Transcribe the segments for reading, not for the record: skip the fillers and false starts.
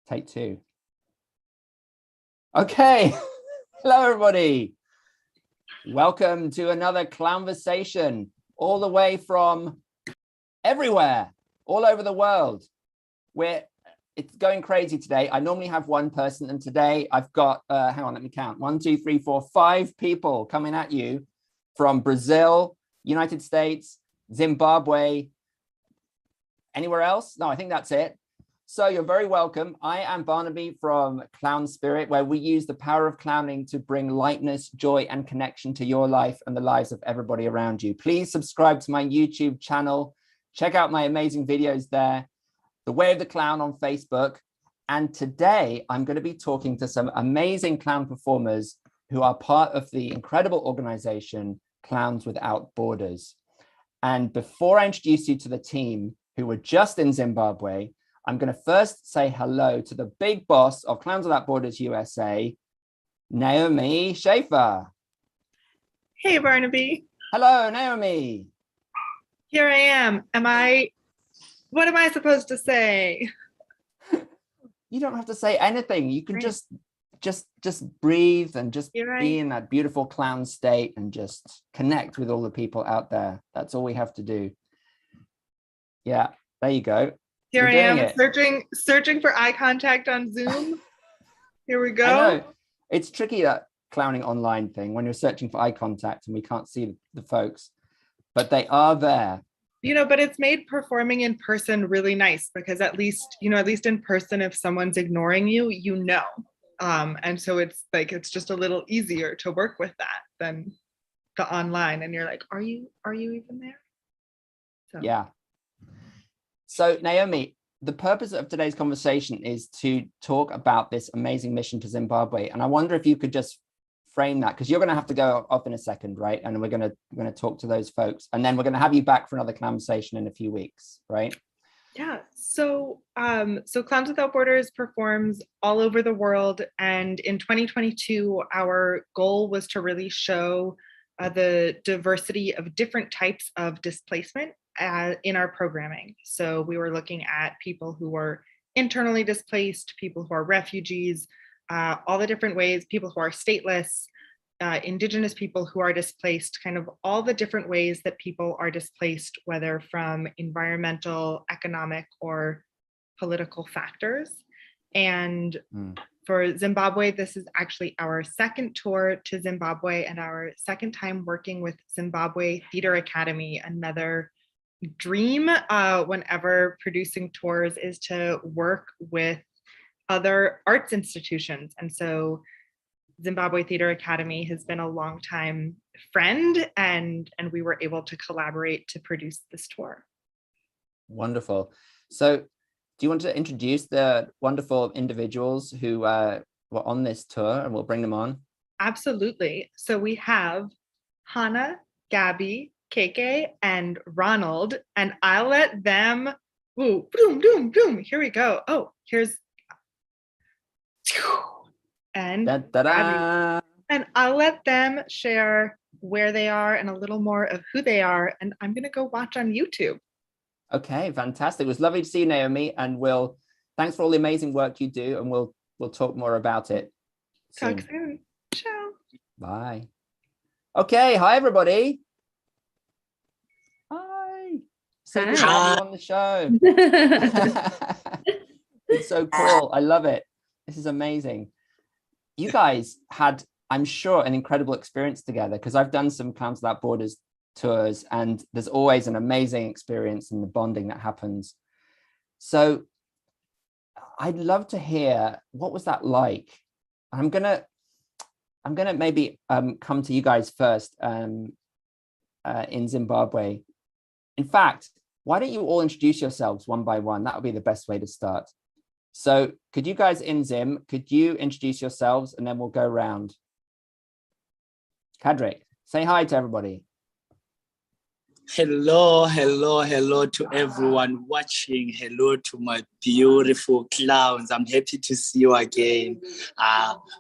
Take two. Okay. Hello, everybody. Welcome to another Clownversation, all the way from everywhere, all over the world. It's going crazy today. I normally have one person, and today I've got, hang on, let me count. 1, 2, 3, 4, 5 people coming at you from Brazil, United States, Zimbabwe, anywhere else? No, I think that's it. So you're very welcome. I am Barnaby from Clown Spirit, where we use the power of clowning to bring lightness, joy, and connection to your life and the lives of everybody around you. Please subscribe to my YouTube channel. Check out my amazing videos there. The Way of the Clown on Facebook. And today I'm going to be talking to some amazing clown performers who are part of the incredible organization, Clowns Without Borders. And before I introduce you to the team who were just in Zimbabwe, I'm going to first say hello to the big boss of Clowns Without Borders USA, Naomi Schaefer. Hey, Barnaby. Hello, Naomi. Here I am. What am I supposed to say? You don't have to say anything. You can just breathe and just be in that beautiful clown state and just connect with all the people out there. That's all we have to do. Yeah, there you go. Here I am searching for eye contact on Zoom. Here we go. I know. It's tricky, that clowning online thing, when you're searching for eye contact and we can't see the folks, but they are there. You know, but it's made performing in person really nice, because at least in person, if someone's ignoring you, you know. And so it's just a little easier to work with that than the online. And you're like, are you even there? So. Yeah. So Naomi, the purpose of today's conversation is to talk about this amazing mission to Zimbabwe. And I wonder if you could just frame that, because you're going to have to go off in a second, right? And we're going to talk to those folks, and then we're going to have you back for another Clownversation in a few weeks, right? Yeah. So Clowns Without Borders performs all over the world, and in 2022, our goal was to really show the diversity of different types of displacement in our programming. So we were looking at people who were internally displaced, people who are refugees, all the different ways, people who are stateless, Indigenous people who are displaced, kind of all the different ways that people are displaced, whether from environmental, economic, or political factors. And for Zimbabwe, this is actually our second tour to Zimbabwe and our second time working with Zimbabwe Theater Academy. Another dream whenever producing tours is to work with other arts institutions. And so Zimbabwe Theater Academy has been a longtime friend, and we were able to collaborate to produce this tour. Wonderful. So do you want to introduce the wonderful individuals who were on this tour, and we'll bring them on? Absolutely. So we have Hannah, Gabi, KK, and Ronald, and I'll let them, boom, boom, boom, here we go. Oh, here's, and and I'll let them share where they are and a little more of who they are, and I'm gonna go watch on YouTube. Okay, fantastic. It was lovely to see you, Naomi, and thanks for all the amazing work you do, and we'll talk more about it soon. Talk soon. Ciao. Bye. Okay, hi everybody. Hi. So good to have you on the show. It's so cool. I love it. This is amazing. You guys had, I'm sure, an incredible experience together, because I've done some Clowns Without Borders tours, and there's always an amazing experience in the bonding that happens. So I'd love to hear, what was that like? I'm gonna maybe come to you guys first in Zimbabwe. In fact, why don't you all introduce yourselves one by one? That would be the best way to start. So could you guys in Zim, could you introduce yourselves, and then we'll go around. Cadrick, say hi to everybody. Hello to everyone watching. Hello to my beautiful clowns. I'm happy to see you again.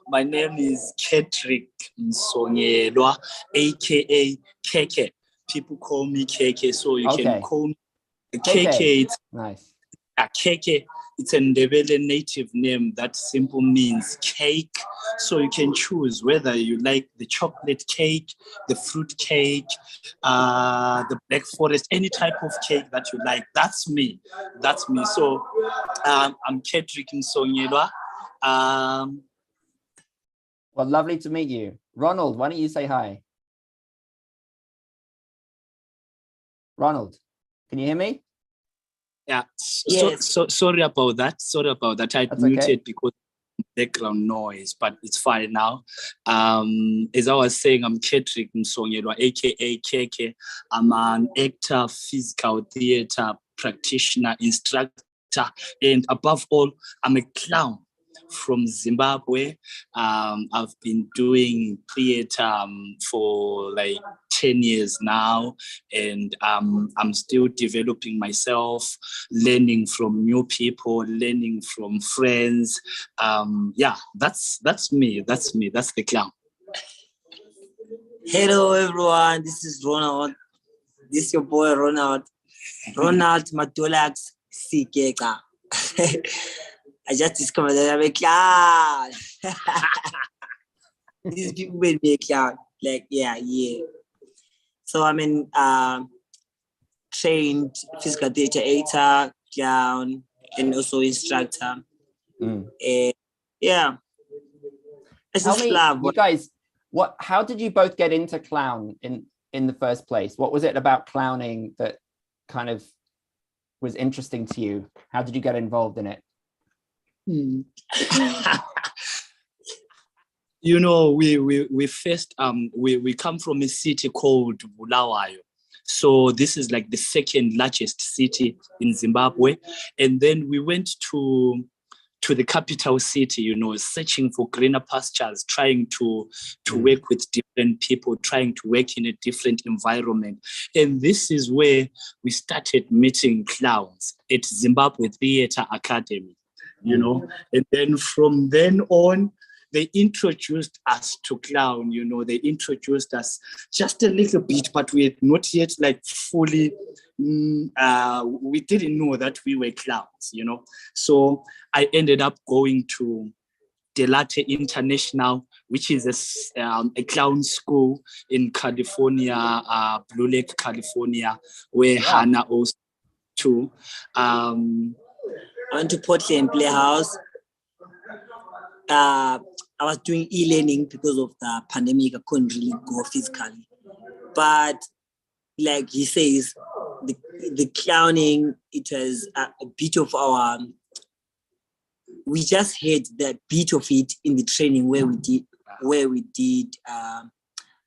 My name is Cadrick Msongelwa, aka KK. People call me KK, so you can call me KK. Nice. KK it's a Ndebele native name that simple means cake. So you can choose whether you like the chocolate cake, the fruit cake, the black forest, any type of cake that you like. That's me. That's me. So I'm Cadrick Msongelwa. Well, lovely to meet you. Ronald, why don't you say hi? Ronald, can you hear me? Yeah, Yes. so sorry about that. Sorry about that. I That's muted okay. because of background noise, but it's fine now. As I was saying, I'm Cadrick Msongelwa, aka KK. I'm an actor, physical theater practitioner, instructor, and above all, I'm a clown from Zimbabwe. I've been doing theater for like 10 years now, and I'm still developing myself, learning from new people, learning from friends. Yeah, that's me. That's me. That's the clown. Hello everyone, this is Ronald. This is your boy Ronald. Ronald Matulax Sikeka. I just discovered that I'm a clown. These people made me a clown. Like, yeah. So I'm an trained physical theater actor, clown, and also instructor. Yeah. I Tell just me, love you guys, how did you both get into clown in the first place? What was it about clowning that kind of was interesting to you? How did you get involved in it? You know, we first we come from a city called Bulawayo. So this is like the second largest city in Zimbabwe. And then we went to the capital city, you know, searching for greener pastures, trying to work with different people, trying to work in a different environment. And this is where we started meeting clowns at Zimbabwe Theatre Academy, you know. And then from then on, they introduced us to clown, you know, they introduced us just a little bit, but we had not yet like fully, we didn't know that we were clowns, you know. So I ended up going to CWB International, which is a clown school in California, Blue Lake, California, where Hannah also too. I went to Portland Playhouse. I was doing e-learning because of the pandemic. I couldn't really go physically. But like he says, the clowning, it was a bit of our, we just had that bit of it in the training where we did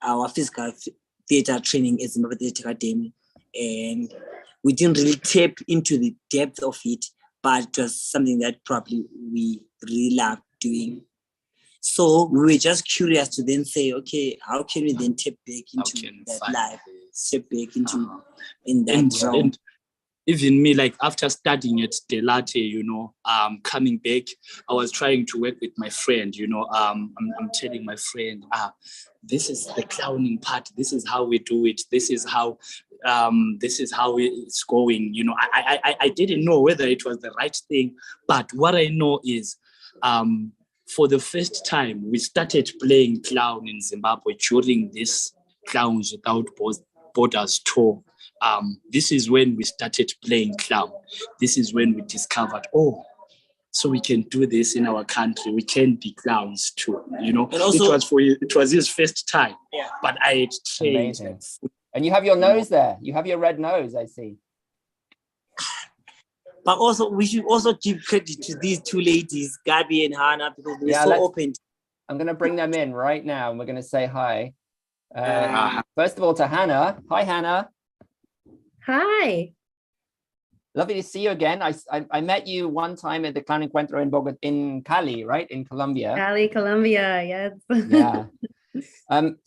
our physical theater training at Zimbabwe Theatre Academy. And we didn't really tap into the depth of it, but it was something that probably we really loved doing. So we were just curious to then say, okay, how can we then tap back into that life, tap back into in that realm? And even me, like after studying at CLOWNS, you know, coming back, I was trying to work with my friend, you know, I'm telling my friend, this is the clowning part. This is how we do it. This is how it's going. You know, I didn't know whether it was the right thing, but what I know is, for the first time, we started playing clown in Zimbabwe during this Clowns Without Borders tour. This is when we started playing clown. This is when we discovered, oh, so we can do this in our country. We can be clowns too, you know. And also, it was his first time, but I had changed. Amazing. And you have your nose there. You have your red nose, I see. But also, we should also give credit to these two ladies, Gabi and Hannah, because they're so open. I'm going to bring them in right now, and we're going to say hi. First of all, to Hannah. Hi, Hannah. Hi. Lovely to see you again. I met you one time at the Clown Encuentro in Cali, right? In Colombia. Cali, Colombia, yes. Yeah.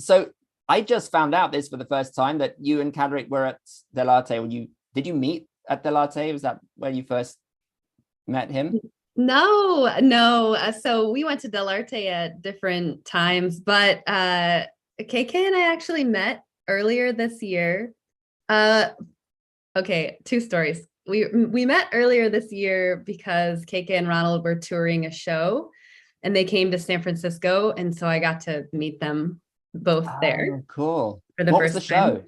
So I just found out this for the first time, that you and Cadrick were at CLOWNS. Did you meet at CLOWNS? Was that where you first met him? No. So we went to CLOWNS at different times, but KK and I actually met earlier this year. Okay, two stories. we met earlier this year because KK and Ronald were touring a show and they came to San Francisco. And so I got to meet them both there. Oh, cool. For the What was first the time. show?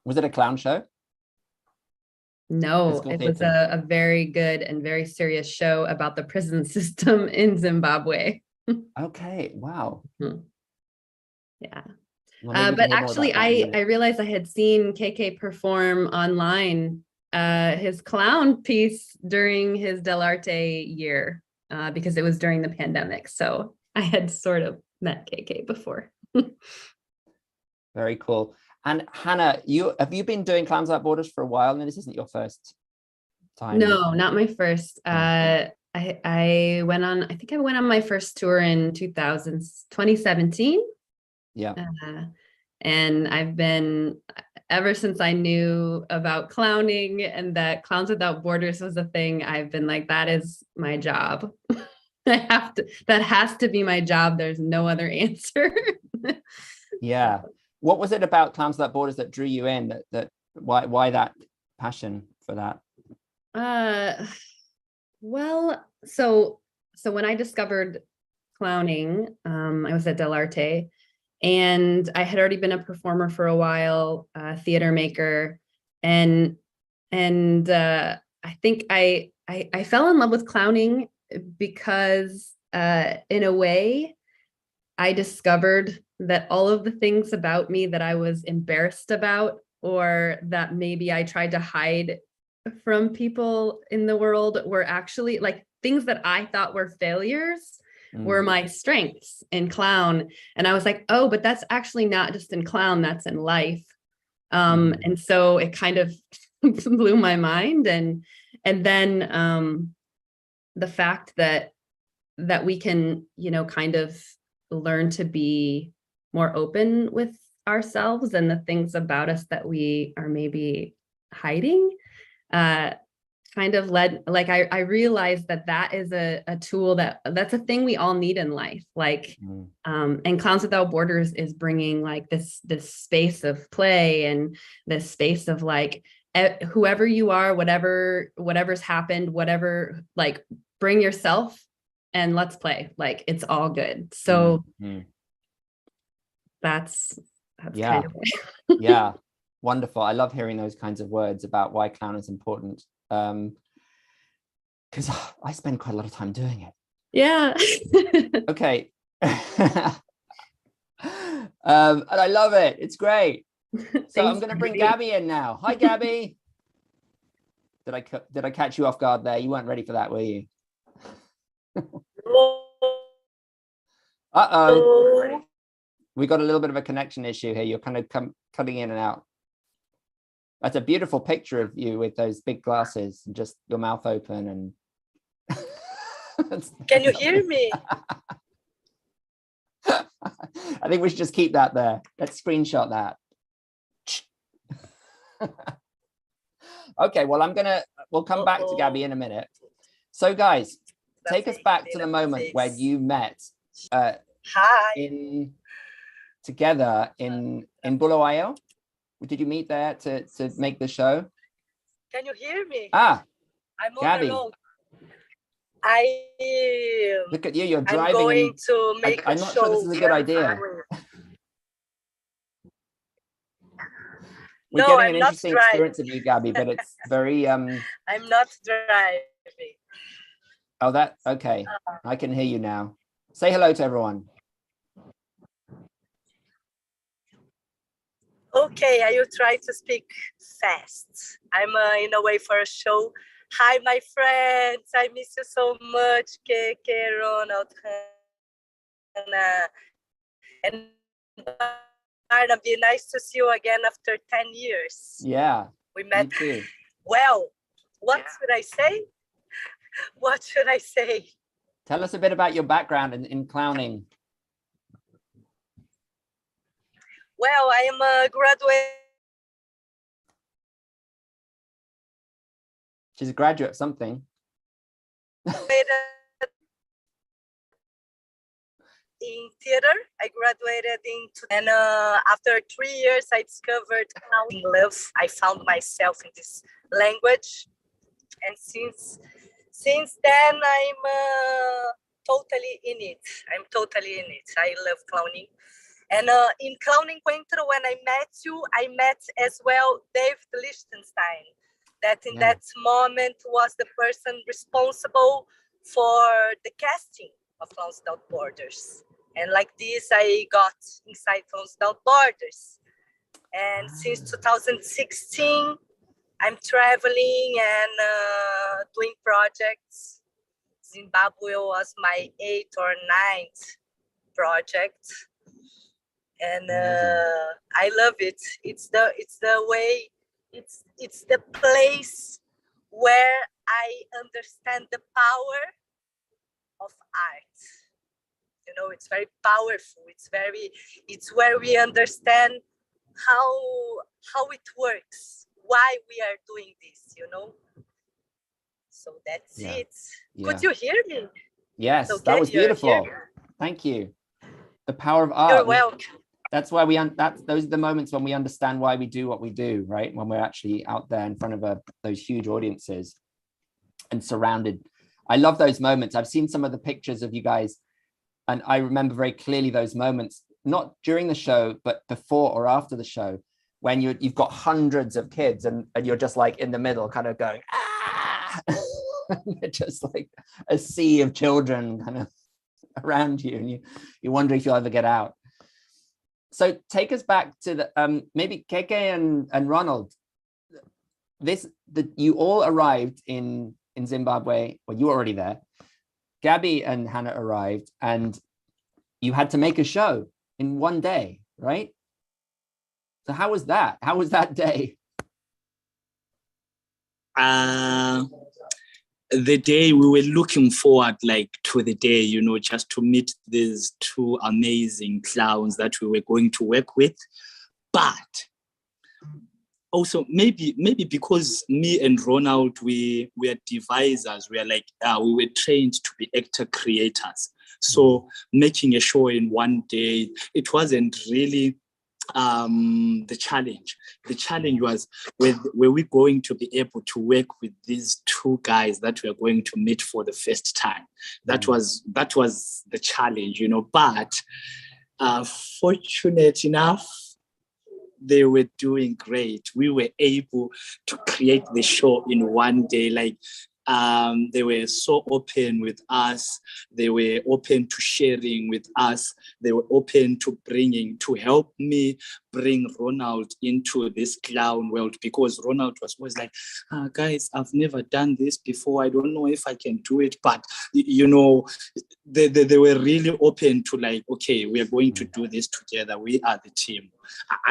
Was it a clown show? No, Physical it was theater. a very good and very serious show about the prison system in Zimbabwe. Okay, wow. Yeah. Well, maybe we can But hear more actually, about that in a minute. I realized I had seen KK perform online his clown piece during his Dell'Arte year because it was during the pandemic. So I had sort of met KK before. Very cool. And Hannah, have you been doing Clowns Without Borders for a while? And this isn't your first time? No, not my first. I went on, I think I went on my first tour in 2017. Yeah. And I've been, ever since I knew about clowning and that Clowns Without Borders was a thing, I've been like, that is my job. That has to be my job. There's no other answer. Yeah. What was it about Clowns Without Borders that drew you in? Why that passion for that? Well, so when I discovered clowning, I was at Dell'Arte, and I had already been a performer for a while, theater maker, and I think I fell in love with clowning because in a way I discovered that all of the things about me that I was embarrassed about, or that maybe I tried to hide from people in the world, were actually like things that I thought were failures were my strengths in clown. And I was like, oh, but that's actually not just in clown, that's in life. And so it kind of blew my mind. And then the fact that we can, kind of learn to be more open with ourselves and the things about us that we are maybe hiding, kind of led, like I realized that is a tool that's a thing we all need in life. Like, and Clowns Without Borders is bringing like this space of play and this space of like, whoever you are, whatever's happened, whatever, like bring yourself and let's play. Like it's all good. So that's kind of it. Yeah. Wonderful. I love hearing those kinds of words about why clown is important. Because I spend quite a lot of time doing it. Yeah. Okay. And I love it. It's great. So I'm going to bring Gabi in now. Hi, Gabi. Did I catch you off guard there? You weren't ready for that, were you? Uh-oh. We got a little bit of a connection issue here. You're kind of cutting in and out. That's a beautiful picture of you with those big glasses and just your mouth open. And can you hear me? I think we should just keep that there. Let's screenshot that. Okay, well, we'll come back to Gabi in a minute. So guys, take us back to the moment where you met together in Bulawayo. Did you meet there to make the show? Can you hear me? I'm on the road. Look at you, you're driving. I'm going to make I'm not sure this is a good idea. We're getting an interesting experience of you, Gabi, but it's very I'm not driving. Oh, okay. I can hear you now. Say hello to everyone. Okay, I will try to speak fast. I'm in a way for a show. Hi, my friends. I miss you so much, KK, Ronald, Hannah, and Barnaby. Nice to see you again after 10 years. Yeah, we met. Me too. Well, what should I say? What should I say? Tell us a bit about your background in clowning. Well, I am a graduate. She's a graduate of something. In theater, I graduated and after 3 years, I discovered clowning love. I found myself in this language. And since then, I'm totally in it. I'm totally in it. I love clowning. And in Clown Encuentro, when I met you, I met as well David Lichtenstein, that in that moment was the person responsible for the casting of Clowns Without Borders. And like this, I got inside Clowns Without Borders. And since 2016, I'm traveling and doing projects. Zimbabwe was my 8th or 9th project. And I love it. It's the way, it's the place where I understand the power of art. You know, it's very powerful. It's where we understand how it works, why we are doing this, you know. So that's it. Could you hear me? Yes, okay, that was beautiful. Thank you. The power of art. You're welcome. That's why those are the moments when we understand why we do what we do, right? When we're actually out there in front of those huge audiences and surrounded. I love those moments. I've seen some of the pictures of you guys, and I remember very clearly those moments, not during the show, but before or after the show, when you've got hundreds of kids and you're just like in the middle, kind of going, ah! Just like a sea of children kind of around you, and you wonder if you'll ever get out. So take us back to the maybe Keke and Ronald. You all arrived in Zimbabwe. Well, you were already there. Gabi and Hannah arrived, and you had to make a show in one day, right? So how was that? How was that day? The day we were looking forward to the day, you know, just to meet these two amazing clowns that we were going to work with. But also maybe because me and Ronald, we were devisers, we were trained to be actor creators. So making a show in one day, it wasn't really the challenge. The challenge was were we going to be able to work with these two guys that we are going to meet for the first time. That was the challenge, you know. But fortunate enough, they were doing great. We were able to create the show in one day. They were so open with us. They were open to sharing with us. They were open to help me bring Ronald into this clown world, because Ronald was always like, guys, I've never done this before. I don't know if I can do it. But, you know, they were really open to okay, we are going to do this together. We are the team.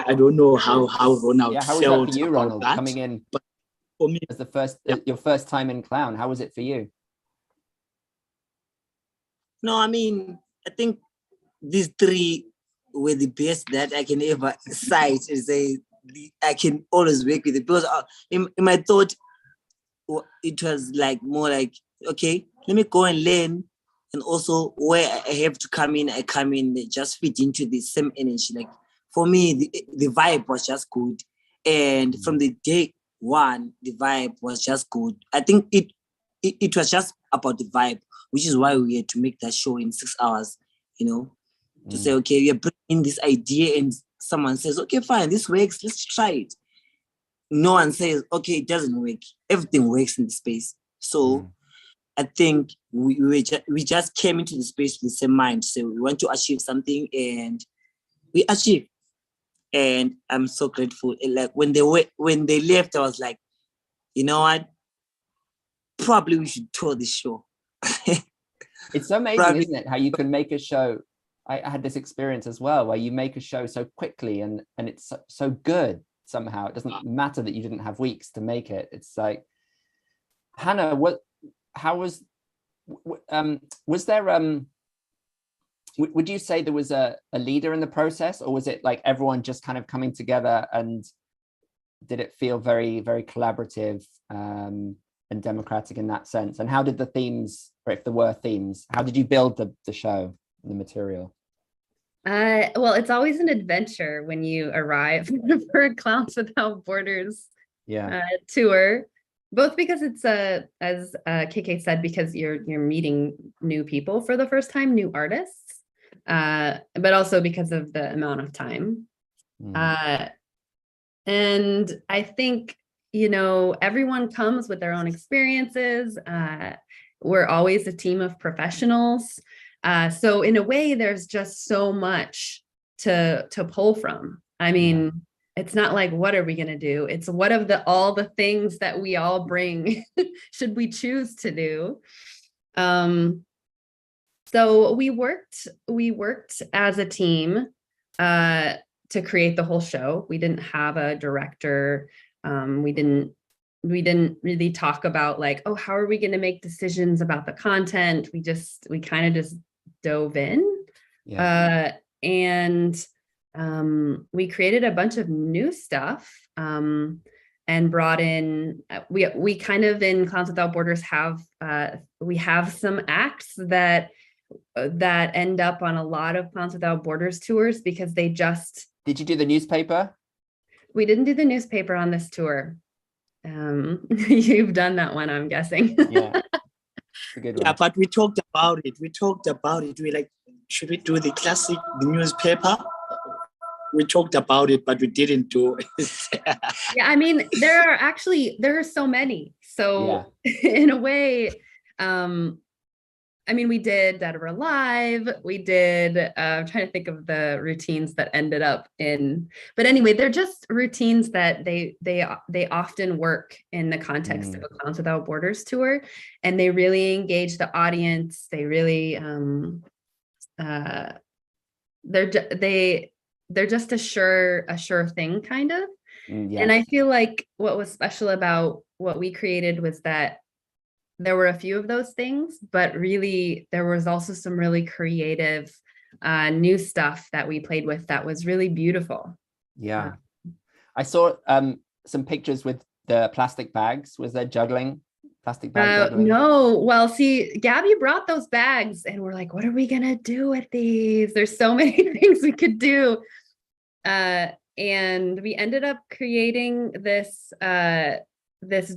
I don't know how Ronald how felt was that for you, about Ronald, that. coming in? But for me, as your first time in clown, how was it for you? No, I mean, I think these three were the best that I can ever cite and say I can always work with it. Because in my thought, it was more okay, let me go and learn. And also where I have to come in, I come in, just fit into the same energy. For me, the vibe was just good. And from the day one, the vibe was just good. I think it was just about the vibe, which is why we had to make that show in 6 hours, you know, to say, okay, we are bringing this idea and someone says, okay, fine, this works, let's try it. No one says, okay, it doesn't work. Everything works in the space. So I think we just came into the space with the same mind. So we want to achieve something and we achieved. And I'm so grateful. When they left, I was like, you know what? Probably we should tour this show. It's so amazing, isn't it? How you can make a show. I had this experience as well, where you make a show so quickly and it's so good somehow. It doesn't matter that you didn't have weeks to make it. It's like, Hannah, was there would you say there was a leader in the process, or was it everyone just kind of coming together, and did it feel very, very collaborative and democratic in that sense? And how did the themes, or if there were themes, how did you build the show, the material? Well, it's always an adventure when you arrive for Clowns Without Borders tour. Both because it's as KK said, because you're meeting new people for the first time, new artists, but also because of the amount of time. And I think, you know, everyone comes with their own experiences. We're always a team of professionals. So in a way, there's just so much to pull from. I mean, it's not like, what are we going to do? It's what of all the things that we all bring should we choose to do. So we worked as a team to create the whole show. We didn't have a director. We didn't really talk about like, oh, how are we going to make decisions about the content? We kind of just dove in. And we created a bunch of new stuff and brought in, we kind of in Clowns Without Borders we have some acts that end up on a lot of Clowns Without Borders tours because they just. Did you do the newspaper? We didn't do the newspaper on this tour. You've done that one, I'm guessing. Yeah, it's a good one. Yeah, but we talked about it. We like, should we do the newspaper? We talked about it, but we didn't do it. Yeah, I mean, there are so many. So in a way, I mean, we did Dead or Alive. We did, I'm trying to think of the routines that ended up in, but anyway, they're just routines that they often work in the context of a Clowns Without Borders tour, and they really engage the audience. They really, they're just a sure thing kind of. And I feel like what was special about what we created was that there were a few of those things, but really there was also some really creative new stuff that we played with that was really beautiful. Yeah. I saw some pictures with the plastic bags. Was there juggling? Plastic bag juggling? No. Well, see, Gabi brought those bags and we're like, what are we gonna do with these? There's so many things we could do. And we ended up creating this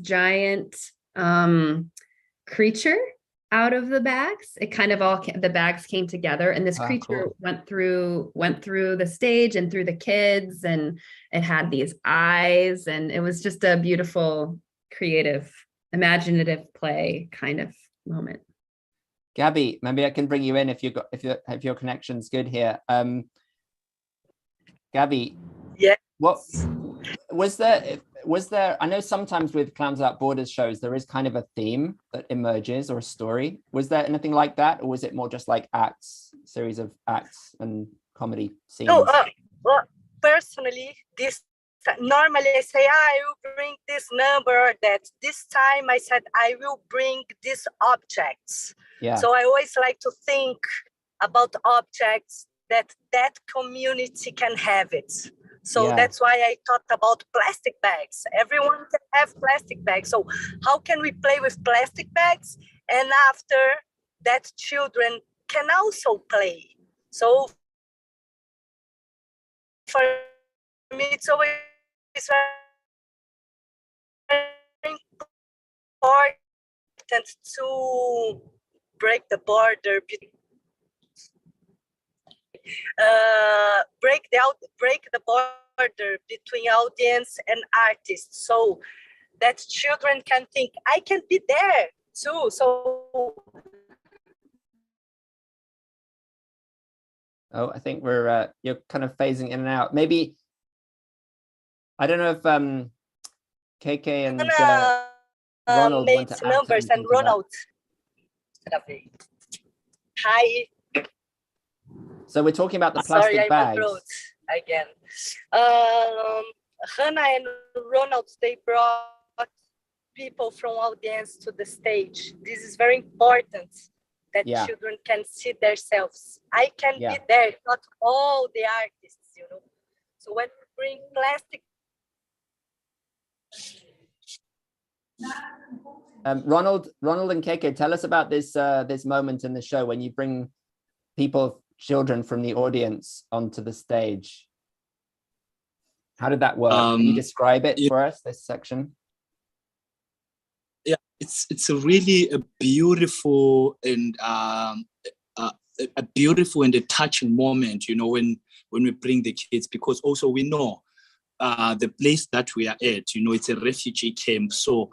giant creature out of the bags. It kind of the bags came together, and this creature went through the stage and through the kids, and it had these eyes, and it was just a beautiful, creative, imaginative play kind of moment. Gabi, maybe I can bring you in if your connection's good here. Gabi, what was there, I know sometimes with Clowns Without Borders shows, there is kind of a theme that emerges or a story. Was there anything like that? Or was it more just like series of acts and comedy scenes? No, well, personally, normally I say, I will bring this number or that. This time I said, I will bring these objects. Yeah. So I always like to think about objects that community can have it. So that's why I thought about plastic bags. Everyone can have plastic bags. So how can we play with plastic bags? And after that, children can also play. So for me, it's always very important to break the border between break the border between audience and artists, so that children can think, I can be there too. So I think you're kind of phasing in and out. Maybe I don't know if KK and Ronald made numbers and Ronald. Hi. So we're talking about the plastic bags. Again. Hannah and Ronald, they brought people from audience to the stage. This is very important that children can see themselves. I can be there, not all the artists, you know. So when we bring plastic. Ronald and KK, tell us about this moment in the show when you bring children from the audience onto the stage. How did that work? Can you describe it for us, this section? it's a really a beautiful and a beautiful and a touching moment, you know, when we bring the kids, because also we know the place that we are at, you know, it's a refugee camp. So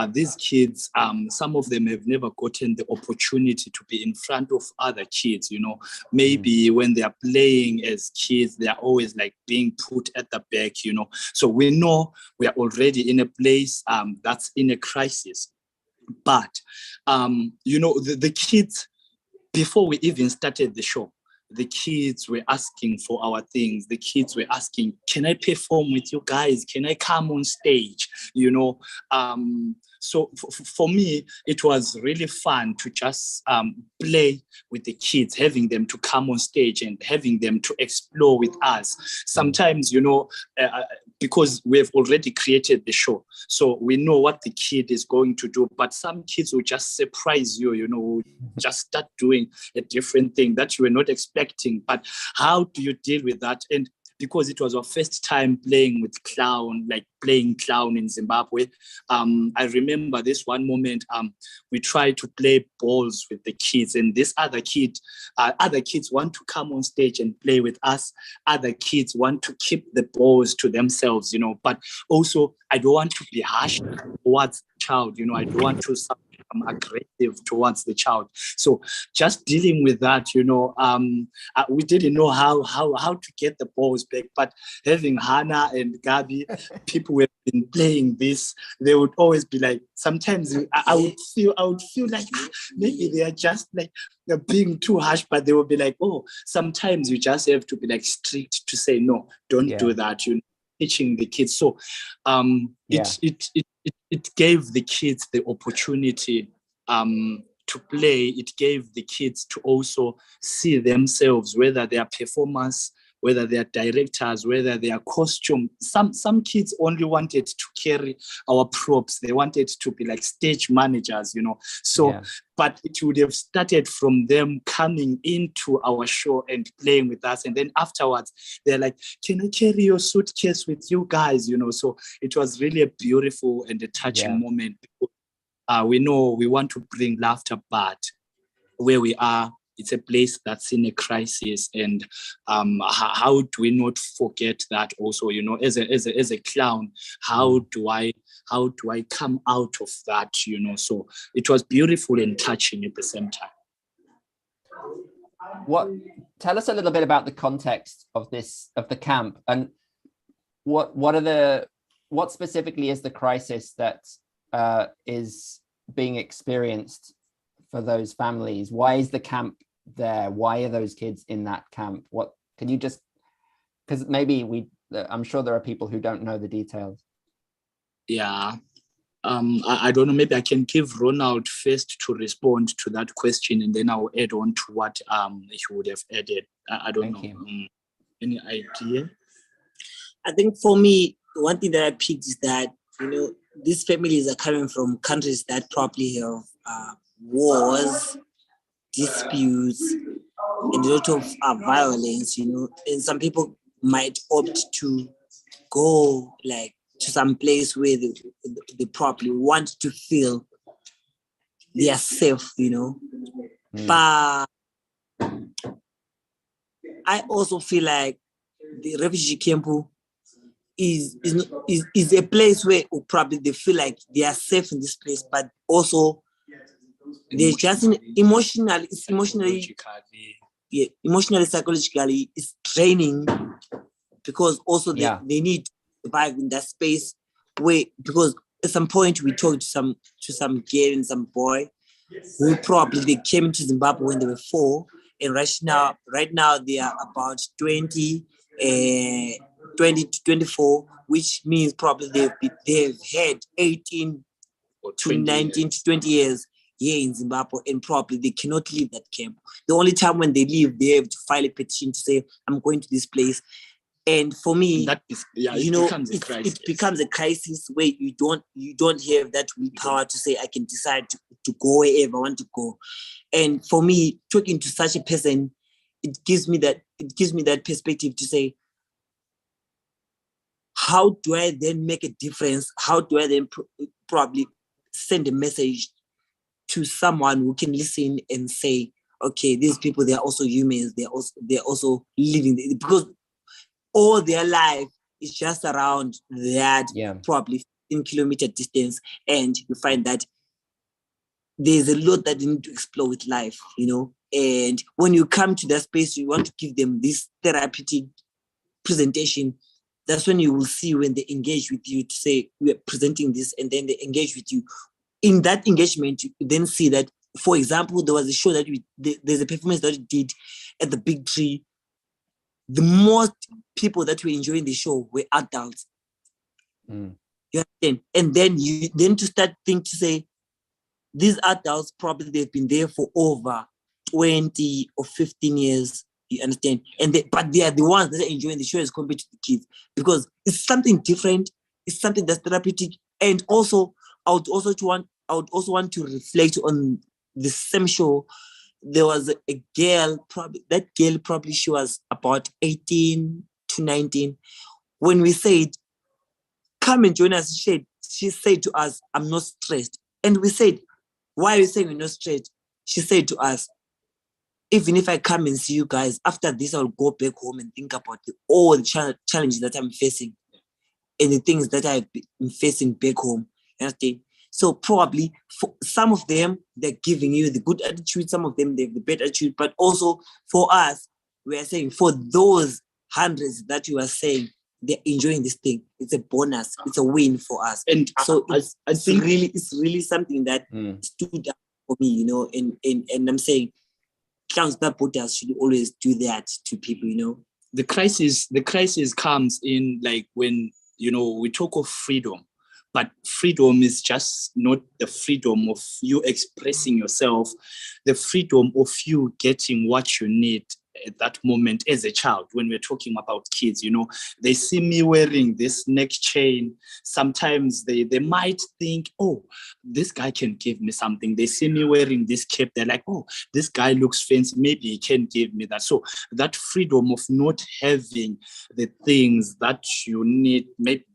these kids, some of them have never gotten the opportunity to be in front of other kids, you know. Maybe when they are playing as kids, they are always like being put at the back, you know. So we know we are already in a place that's in a crisis. But, you know, the kids, before we even started the show, the kids were asking for our things. The kids were asking, can I perform with you guys? Can I come on stage? You know, so for me, it was really fun to just play with the kids, having them to come on stage and having them to explore with us. Sometimes, you know, because we've already created the show, so we know what the kid is going to do, but some kids will just surprise you, you know, just start doing a different thing that you were not expecting. But how do you deal with that? And because it was our first time playing with clown, like playing clown in Zimbabwe, I remember this one moment, we tried to play balls with the kids, and this other kids want to come on stage and play with us. Other kids want to keep the balls to themselves, you know, but also I don't want to be harsh towards the child, you know, I don't want to aggressive towards the child. So just dealing with that, you know, we didn't know how to get the balls back, but having Hannah and Gabi, people who have been playing this, they would always be like, sometimes I would feel like maybe they are just like they're being too harsh, but they would be like, oh, sometimes you just have to be like strict to say, no, don't do that, you know, teaching the kids. So it gave the kids the opportunity to play. It gave the kids to also see themselves, whether they are performers, whether they are directors, whether they are costume. Some kids only wanted to carry our props. They wanted to be like stage managers, you know. So, but it would have started from them coming into our show and playing with us. And then afterwards, they're like, can I carry your suitcase with you guys? You know, so it was really a beautiful and a touching moment. We know we want to bring laughter, but where we are, it's a place that's in a crisis, and how do we not forget that also? You know, as a clown, how do I come out of that? You know, so it was beautiful and touching at the same time. Tell us a little bit about the context of the camp, and what specifically is the crisis that is being experienced for those families? Why is the camp there? Why are those kids in that camp? What can you just, because maybe I'm sure there are people who don't know the details. I don't know, maybe I can give Ronald first to respond to that question, and then I'll add on to what he would have added. I don't know. Any idea? I think for me, one thing that I picked is that, you know, these families are coming from countries that probably have wars, disputes, and a lot of violence, you know, and some people might opt to go like to some place where they probably want to feel they are safe, you know. But I also feel like the refugee camp is a place where probably they feel like they are safe in this place, but also they're just emotionally, psychologically, it's draining, because also they need to survive in that space where, because at some point we talked to some girl and some boy who probably they came into Zimbabwe when they were 4, and right now they are about 20 to 24, which means probably they've had 18 to 19 to 20 years here in Zimbabwe, and probably they cannot leave that camp. The only time when they leave, they have to file a petition to say, I'm going to this place. And for me, it becomes a crisis where you don't have that willpower to say, I can decide to go wherever I want to go. And for me, talking to such a person, it gives me that perspective to say, how do I then make a difference? How do I then probably send a message to someone who can listen and say, okay, these people, they're also humans, they're also living, because all their life is just around that probably 15-kilometer distance, and you find that there's a lot that you need to explore with life, you know. And when you come to that space, you want to give them this therapeutic presentation. That's when you will see when they engage with you to say, we're presenting this, and then they engage with you. In that engagement, you then see that, for example, there was a show that there's a performance that we did at the Big Tree. The most people that were enjoying the show were adults. You understand? And then to start think to say, these adults probably they've been there for over 20 or 15 years. You understand? But they are the ones that are enjoying the show as compared to the kids, because it's something different. It's something that's therapeutic. And also, I would also want to reflect on the same show. There was a girl, probably she was about 18 to 19. When we said, come and join us, she said to us, I'm not stressed. And we said, why are you saying you're not stressed? She said to us, even if I come and see you guys, after this, I'll go back home and think about all the challenges that I'm facing and the things that I've been facing back home. You understand? So probably for some of them, they're giving you the good attitude. Some of them, they have the bad attitude. But also for us, we are saying for those hundreds that you are saying, they're enjoying this thing. It's a bonus. It's a win for us. And so I think it's really something that stood out for me, you know, and I'm saying clowns that supporters should always do that to people, you know. The crisis comes in like when, you know, we talk of freedom. But freedom is just not the freedom of you expressing yourself, the freedom of you getting what you need at that moment as a child. When we're talking about kids, you know, they see me wearing this neck chain. Sometimes they might think, oh, this guy can give me something. They see me wearing this cape. They're like, oh, this guy looks fancy. Maybe he can give me that. So that freedom of not having the things that you need, maybe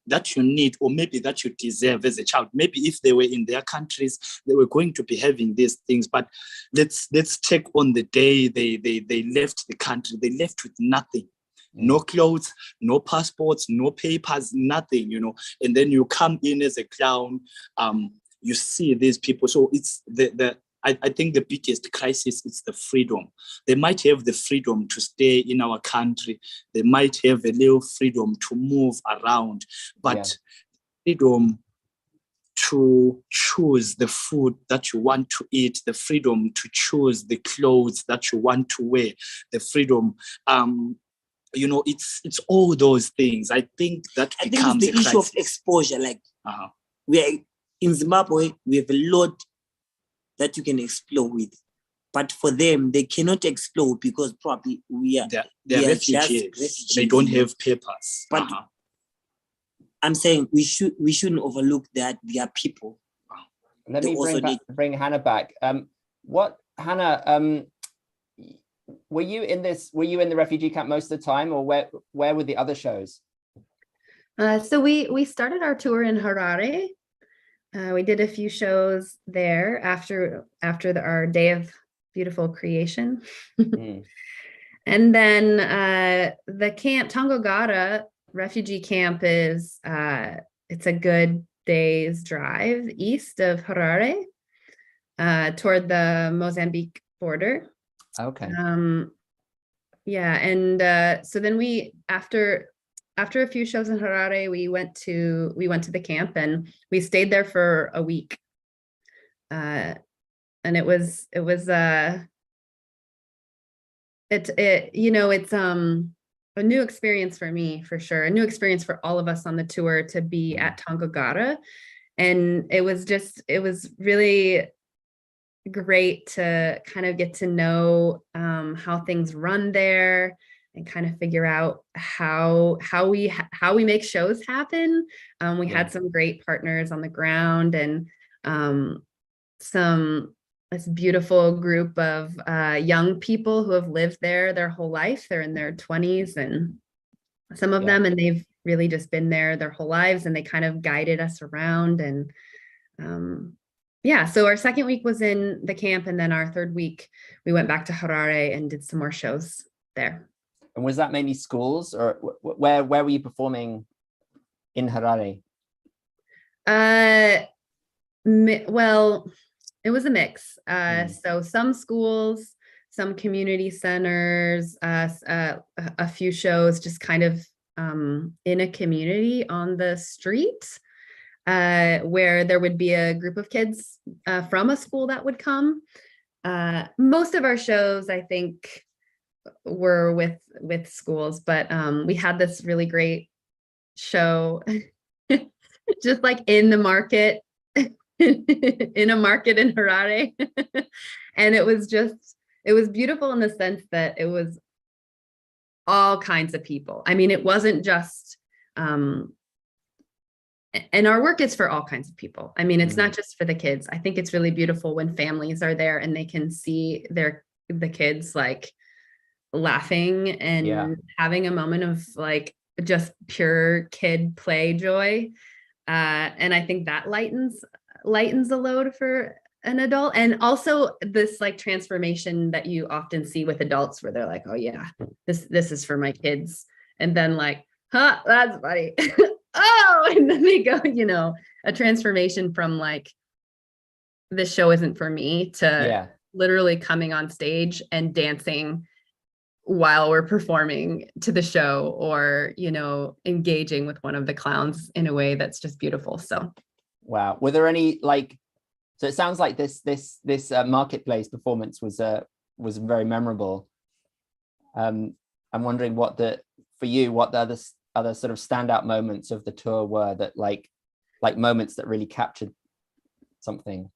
that you need, or maybe that you deserve as a child. Maybe if they were in their countries, they were going to be having these things. But let's take on the day they left the country. They left with nothing. No clothes, no passports, no papers, nothing, you know. And then you come in as a clown, you see these people. So it's I think the biggest crisis is the freedom. They might have the freedom to stay in our country. They might have a little freedom to move around, but freedom to choose the food that you want to eat, the freedom to choose the clothes that you want to wear, the freedom, you know, it's all those things. I think that becomes it's the issue of exposure. Like we are in Zimbabwe, we have a lot that you can explore with, but for them they cannot explore because probably they're refugees. They don't have papers. But I'm saying we shouldn't overlook that they are people. Let me bring Hannah back. Hannah, were you in the refugee camp most of the time, or where were the other shows? So we started our tour in Harare. We did a few shows there after our day of beautiful creation. And then the camp, Tongogara Refugee Camp, is it's a good day's drive east of Harare toward the Mozambique border. Okay. Yeah, and so then we after a few shows in Harare, we went to the camp and we stayed there for a week. And it was you know, it's a new experience for me, for sure, a new experience for all of us on the tour to be at Tongogara. And it was really great to kind of get to know how things run there and kind of figure out how we make shows happen. We had some great partners on the ground, and this beautiful group of young people who have lived there their whole life. They're in their 20s, and some of them, and they've really just been there their whole lives, and they kind of guided us around. And Yeah, so our second week was in the camp, and then our third week we went back to Harare and did some more shows there. And was that mainly schools, or where were you performing in Harare? Well, it was a mix. So some schools, some community centers, a few shows just kind of in a community on the street, where there would be a group of kids from a school that would come. Most of our shows, I think, were with schools, but we had this really great show just like in the market, in a market in Harare. And it was beautiful in the sense that it was all kinds of people. I mean, it wasn't just, and our work is for all kinds of people. I mean, it's not just for the kids. I think it's really beautiful when families are there and they can see the kids like laughing and having a moment of like just pure kid play joy. And I think that lightens the load for an adult. And also this like transformation that you often see with adults where they're like, oh yeah, this is for my kids. And then like, huh, that's funny. Oh, and then they go, a transformation from like, this show isn't for me to literally coming on stage and dancing while we're performing to the show, or engaging with one of the clowns in a way that's just beautiful. So wow, were there any so it sounds like this marketplace performance was very memorable. I'm wondering what the other sort of standout moments of the tour were, that like moments that really captured something.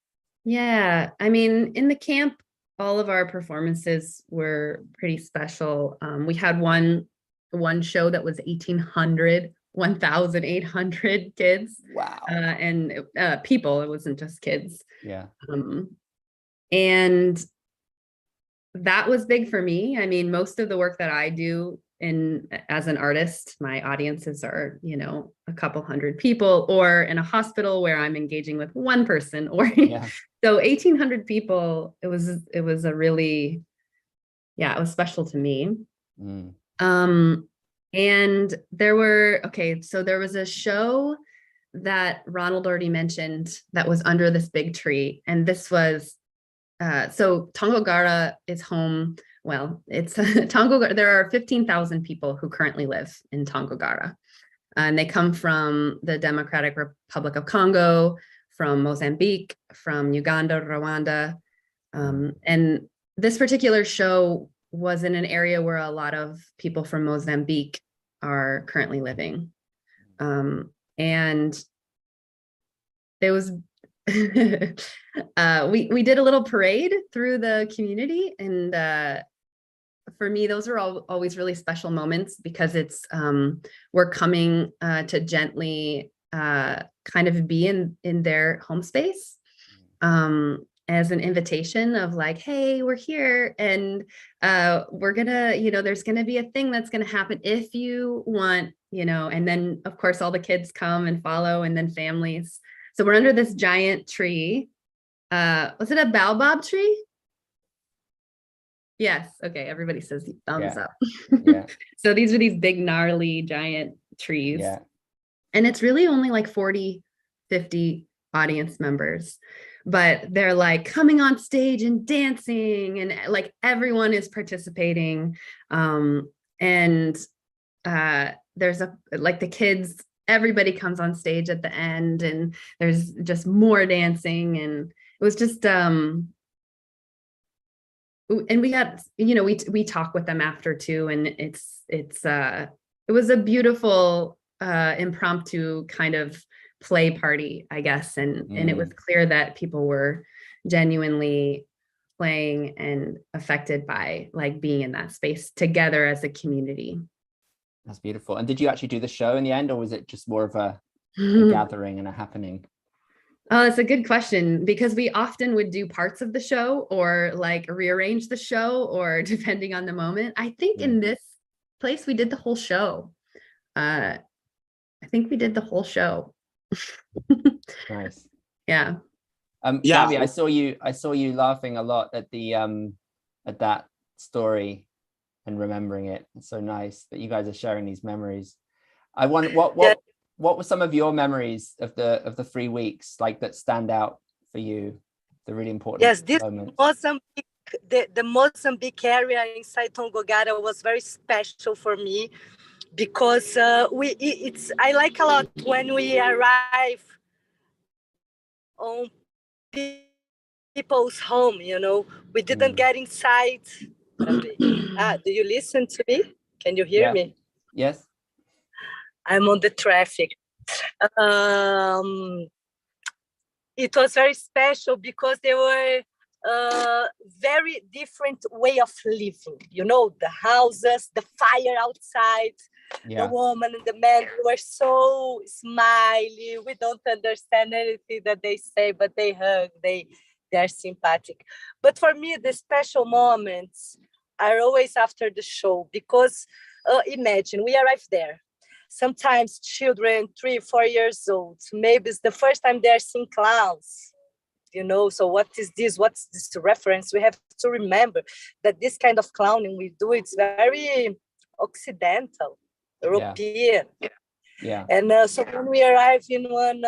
Yeah, I mean, in the camp, all of our performances were pretty special. We had one show that was 1,800 kids. Wow. And people, it wasn't just kids. Yeah. And that was big for me. I mean, most of the work that I do as an artist, my audiences are, a couple hundred people, or in a hospital where I'm engaging with one person, or so 1,800 people, it was a really, it was special to me. And there was a show that Ronald already mentioned that was under this big tree. And this was, so Tongogara is home. Well, it's Tongogara. There are 15,000 people who currently live in Tongogara. And they come from the Democratic Republic of Congo, from Mozambique, from Uganda, Rwanda. And this particular show was in an area where a lot of people from Mozambique are currently living. And it was, we did a little parade through the community. And for me, those are always really special moments, because it's, we're coming to gently kind of be in their home space, as an invitation of like, hey, we're here, and we're gonna, there's gonna be a thing that's gonna happen if you want, and then of course all the kids come and follow, and then families. So we're under this giant tree. Was it a baobab tree? Yes. Okay. Everybody says thumbs up. So these are these big, gnarly, giant trees. Yeah. And it's really only like 40, 50 audience members, but they're like coming on stage and dancing, and like everyone is participating. And there's the kids, everybody comes on stage at the end, and there's just more dancing. And it was just, and we got, we talk with them after too. And it was a beautiful, impromptu kind of play party, I guess. And it was clear that people were genuinely playing and affected by like being in that space together as a community. That's beautiful. And did you actually do the show in the end, or was it just more of a gathering and a happening? Oh, that's a good question, because we often would do parts of the show, or like rearrange the show, or depending on the moment. I think in this place, we did the whole show. I think we did the whole show. Nice. Yeah. Yeah. Gabi, I saw you laughing a lot at the at that story and remembering it. It's so nice that you guys are sharing these memories. I want what were some of your memories of the 3 weeks like that stand out for you? The really important moments. Mozambique, the Mozambique area inside Tongogara was very special for me because I like a lot when we arrive on people's home, you know. We didn't get inside. Do you listen to me? Can you hear me? Yes. I'm on the traffic. It was very special because they were very different way of living. You know, the houses, the fire outside, the woman and the man were so smiley. We don't understand anything that they say, but they hug, they're sympathetic. But for me, the special moments are always after the show because imagine we arrived there. Sometimes children 3, 4 years old, maybe it's the first time they're seeing clowns, you know. So what is this? What's this reference? We have to remember that this kind of clowning we do, it's very Occidental, European. Yeah. And so when we arrive in one,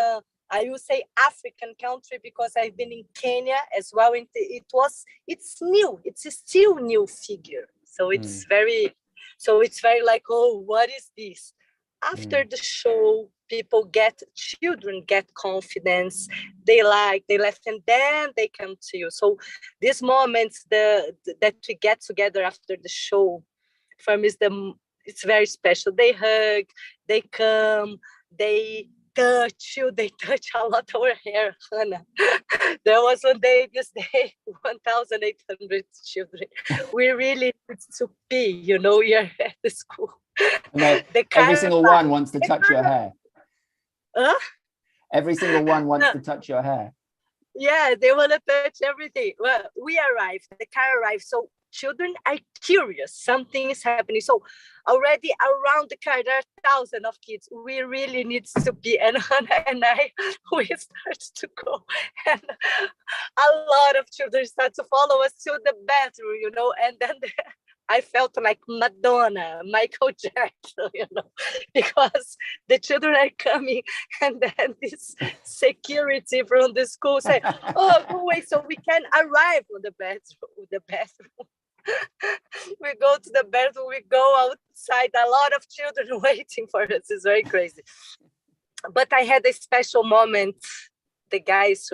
I will say African country because I've been in Kenya as well. It's new. It's a still new figure. So it's very like, oh, what is this? After the show, children get confidence, they laugh, and then they come to you. So these moments that we get together after the show, for me, it's very special. They hug, they come, they touch you, they touch a lot of our hair, Hannah. There was one day, this day, 1,800 children. We really need to pee, you know, we are at the school. Every single one wants to touch your hair. Every single one wants to touch your hair. Yeah, they want to touch everything. Well, we arrived, the car arrived, so children are curious, something is happening. So already around the car, there are thousands of kids. We really need to be, and Hannah and I, we start to go. And a lot of children start to follow us to the bathroom, you know, and then I felt like Madonna, Michael Jackson, you know, because the children are coming, and then this security from the school say, "Oh, go away, so we can arrive on the bathroom." We go to the bathroom, we go outside, a lot of children waiting for us. It's very crazy. But I had a special moment. The guys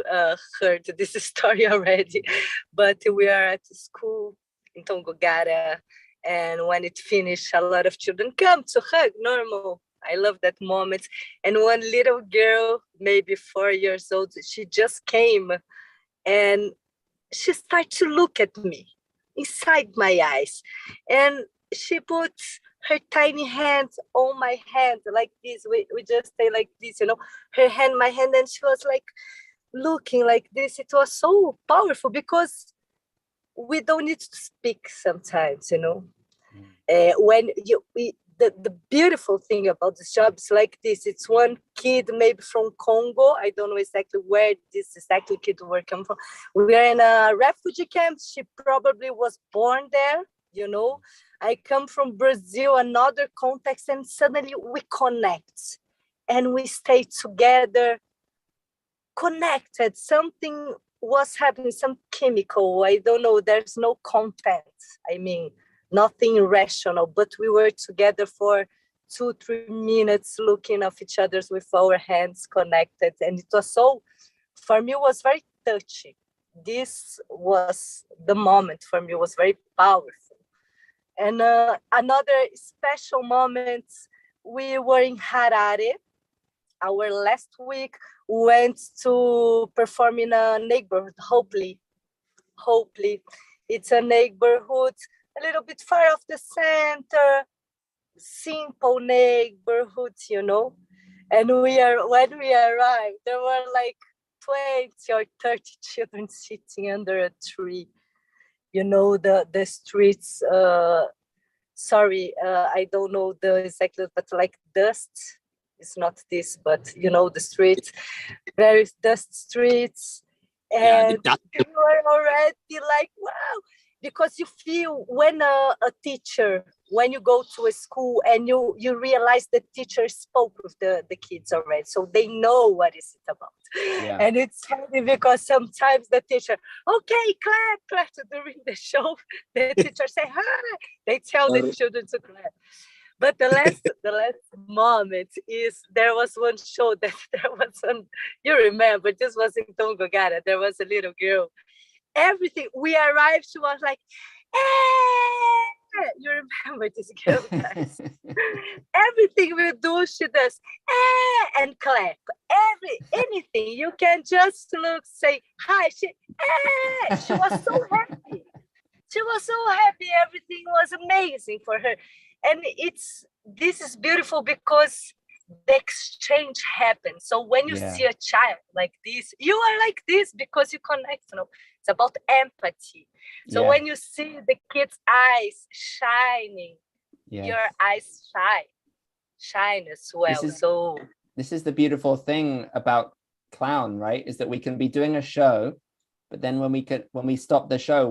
heard this story already, but we are at the school in Tongogara, and when it finished, a lot of children come to hug, normal. I love that moment. And one little girl, maybe 4 years old, she just came and she started to look at me inside my eyes, and she puts her tiny hands on my hand like this. We just stay like this, you know, her hand, my hand, and she was like looking like this. It was so powerful because we don't need to speak sometimes, you know. When the beautiful thing about this job is like this. It's one kid maybe from Congo. I don't know exactly where this exactly kid will come from. We are in a refugee camp. She probably was born there, you know. I come from Brazil, another context, and suddenly we connect and we stay together, connected. Something was happening, some chemical, I don't know, there's no content, I mean, nothing rational, but we were together for 2-3 minutes looking at each other with our hands connected, and it was so, for me, it was very touchy. This was the moment for me, it was very powerful. And another special moment, we were in Harare. Our last week went to perform in a neighborhood, Hopefully. It's a neighborhood a little bit far off the center, simple neighborhood, you know. And when we arrived, there were like 20 or 30 children sitting under a tree. You know, the streets, I don't know the exact, but like dust it's not this, but you know, the streets, very dust streets. And you are already like, wow, because you feel when a teacher, when you go to a school and you realize the teacher spoke with the kids already, so they know what is it about. Yeah. And it's funny because sometimes the teacher, okay, clap during the show, the teacher say hi, they tell the children to clap. But the last moment is there was one show that there was one, you remember, this was in Tongogara, there was a little girl. Everything, we arrived, she was like, hey! You remember this girl, guys? Everything we do, she does, and clap. Anything, you can just look, say hi, she was so happy. She was so happy, everything was amazing for her. And this is beautiful because the exchange happens. So when you see a child like this, you are like this because you connect, you know. It's about empathy. So when you see the kids' eyes shining, your eyes shine as well. This is the beautiful thing about Clown, right? Is that we can be doing a show, but then when we stop the show,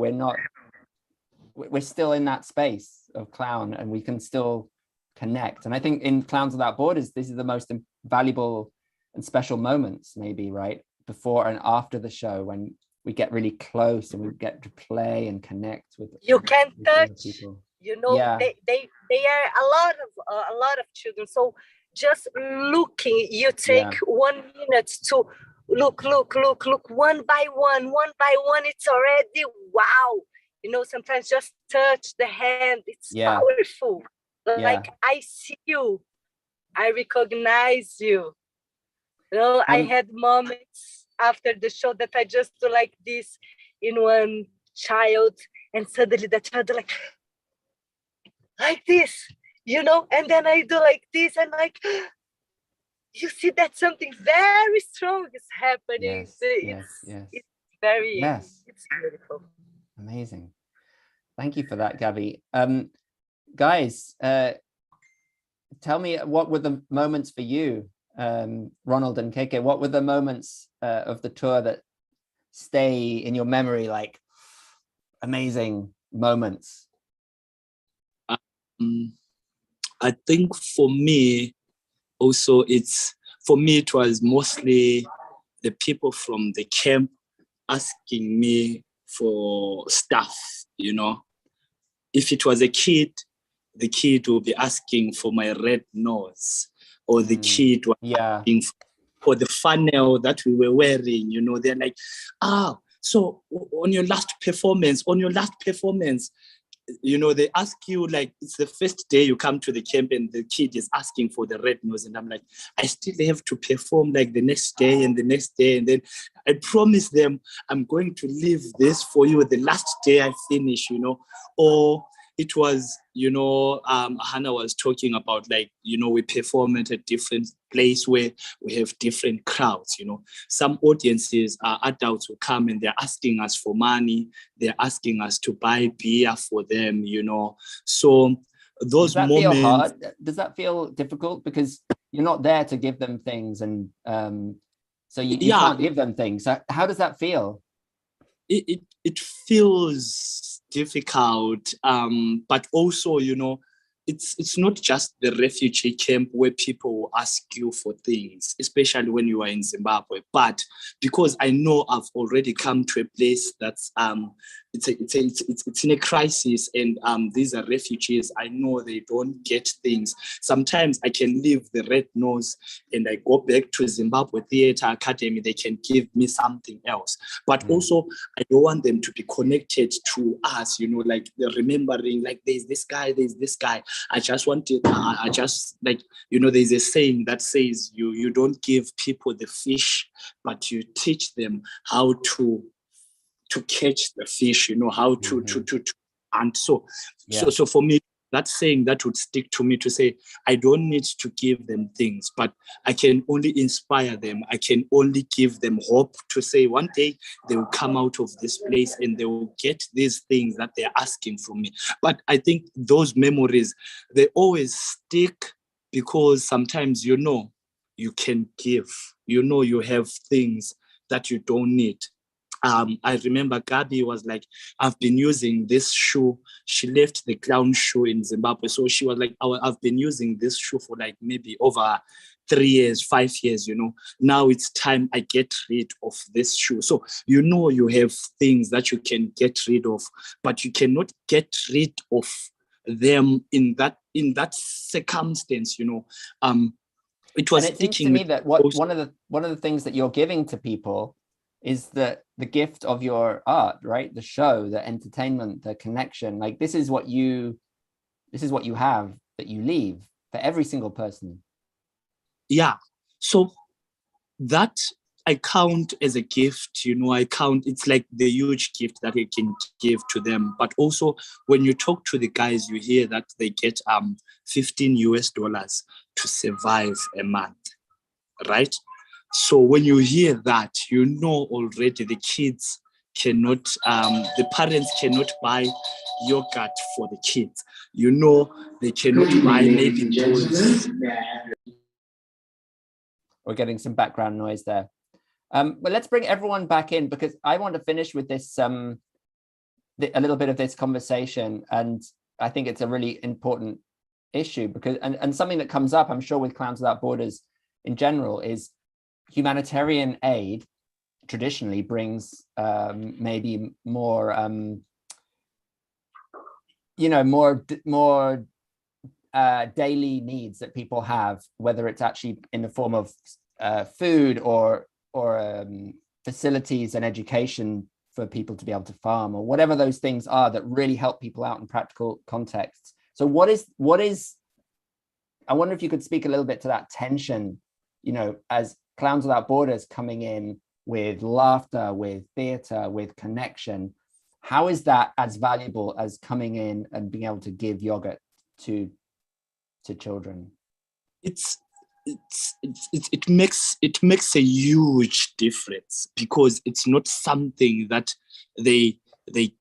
we're still in that space of Clown, and we can still connect. And I think in Clowns Without Borders, this is the most valuable and special moments, maybe, right? Before and after the show, when we get really close and we get to play and connect with. You can touch, people. You know, they are a lot of children. So just looking, you take 1 minute to look one by one. It's already wow. You know, sometimes just touch the hand. It's powerful. Like, I see you. I recognize you. You know, I had moments after the show that I just do like this in one child, and suddenly the child like this, you know, and then I do like this, and like, you see that something very strong is happening. It's very, it's beautiful. Amazing. Thank you for that, Gabi. Guys, tell me, what were the moments for you, Ronald and KK? What were the moments of the tour that stay in your memory, like amazing moments? I think for me, also, it was mostly the people from the camp asking me for stuff, you know. If it was a kid, the kid will be asking for my red nose, or the kid was asking for the funnel that we were wearing, you know. They're like, so on your last performance, you know, they ask you, like, it's the first day you come to the camp and the kid is asking for the red nose, and I'm like, I still have to perform like the next day and the next day, and then I promise them I'm going to leave this for you the last day I finish, you know. Or it was, you know, Hannah was talking about, like, you know, we perform at a different place where we have different crowds, you know. Some audiences are adults who come and they're asking us for money. They're asking us to buy beer for them, you know. So those moments. Feel hard? Does that feel difficult? Because you're not there to give them things, and so you can't give them things. So how does that feel? It feels difficult, but also, you know, it's not just the refugee camp where people will ask you for things, especially when you are in Zimbabwe. But because I know I've already come to a place that's it's in a crisis, and these are refugees. I know they don't get things. Sometimes I can leave the red nose and I go back to Zimbabwe Theatre Academy. They can give me something else. But also, I don't want them to be connected to us, you know, like they're remembering, like, there's this guy. I just wanted, I just, like, you know, there's a saying that says you don't give people the fish, but you teach them how to catch the fish, you know, how to and so for me, that saying that would stick to me, to say I don't need to give them things, but I can only inspire them. I can only give them hope, to say one day they will come out of this place and they will get these things that they're asking from me. But I think those memories, they always stick, because sometimes, you know, you can give. You know, you have things that you don't need. I remember Gabi was like, I've been using this shoe. She left the clown shoe in Zimbabwe. So she was like, I've been using this shoe for like maybe over 3 years, 5 years, you know. Now it's time I get rid of this shoe. So, you know, you have things that you can get rid of, but you cannot get rid of them in that circumstance, you know. It was, and it seems to me that one of the things that you're giving to people is the gift of your art, right? The show, the entertainment, the connection. Like this is what you have that you leave for every single person. Yeah. So that I count as a gift, you know, it's like the huge gift that I can give to them. But also when you talk to the guys, you hear that they get $15 to survive a month, right? So when you hear that, you know already the kids cannot, the parents cannot buy yogurt for the kids. You know, they cannot buy maybe toys. We're getting some background noise there. But let's bring everyone back in, because I want to finish with this, a little bit of this conversation. And I think it's a really important issue because, and something that comes up, I'm sure, with Clowns Without Borders in general, is humanitarian aid traditionally brings maybe more, you know, more daily needs that people have, whether it's actually in the form of food or facilities and education for people to be able to farm, or whatever those things are that really help people out in practical contexts. So what is, I wonder if you could speak a little bit to that tension, you know, as Clowns Without Borders coming in with laughter, with theater, with connection. How is that as valuable as coming in and being able to give yogurt to children? It makes a huge difference, because it's not something that they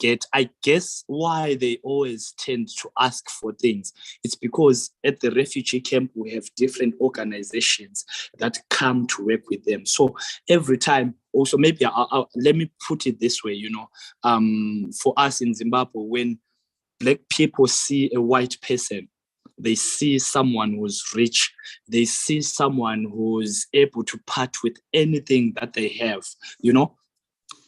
get. I guess why they always tend to ask for things, it's because at the refugee camp we have different organizations that come to work with them. So every time, also maybe let me put it this way, you know, for us in Zimbabwe, when Black people see a white person, they see someone who's rich, they see someone who's able to part with anything that they have, you know,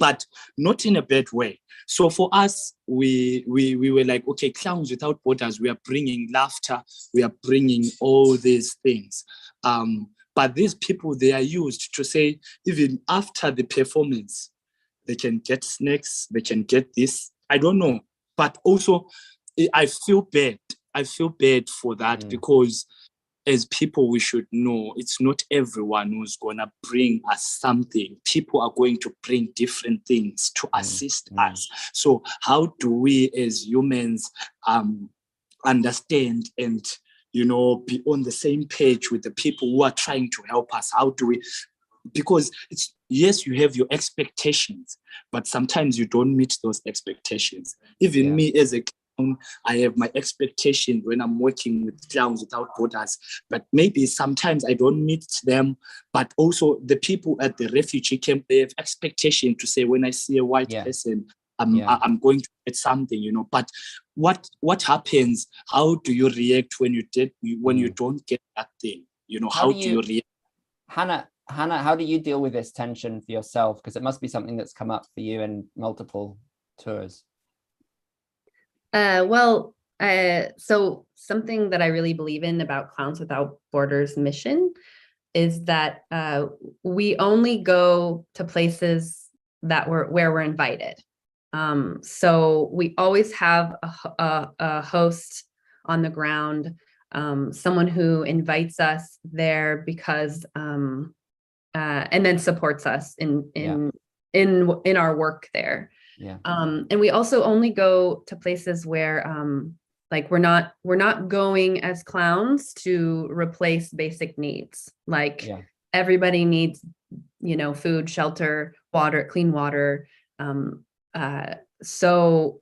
but not in a bad way. So for us, we were like, okay, Clowns Without Borders, we are bringing laughter, we are bringing all these things. But these people, they are used to say, even after the performance, they can get snacks, they can get this, I don't know. But also, I feel bad. I feel bad for that, because as people, we should know it's not everyone who's going to bring us something. People are going to bring different things to assist us. So how do we as humans understand and, you know, be on the same page with the people who are trying to help us? How do we, because it's, yes, you have your expectations, but sometimes you don't meet those expectations. Even me as a clown, I have my expectation when I'm working with Clowns Without Borders, but maybe sometimes I don't meet them. But also the people at the refugee camp, they have expectation to say, when I see a white person, I'm going to get something, you know. But what happens? How do you react when you don't get that thing? You know, how do you react? Hannah, how do you deal with this tension for yourself? Because it must be something that's come up for you in multiple tours. So something that I really believe in about Clowns Without Borders mission is that we only go to places that where we're invited. So we always have a host on the ground, someone who invites us there because and then supports us in our work there. And we also only go to places where like we're not going as clowns to replace basic needs. Like everybody needs, you know, food, shelter, water, clean water. So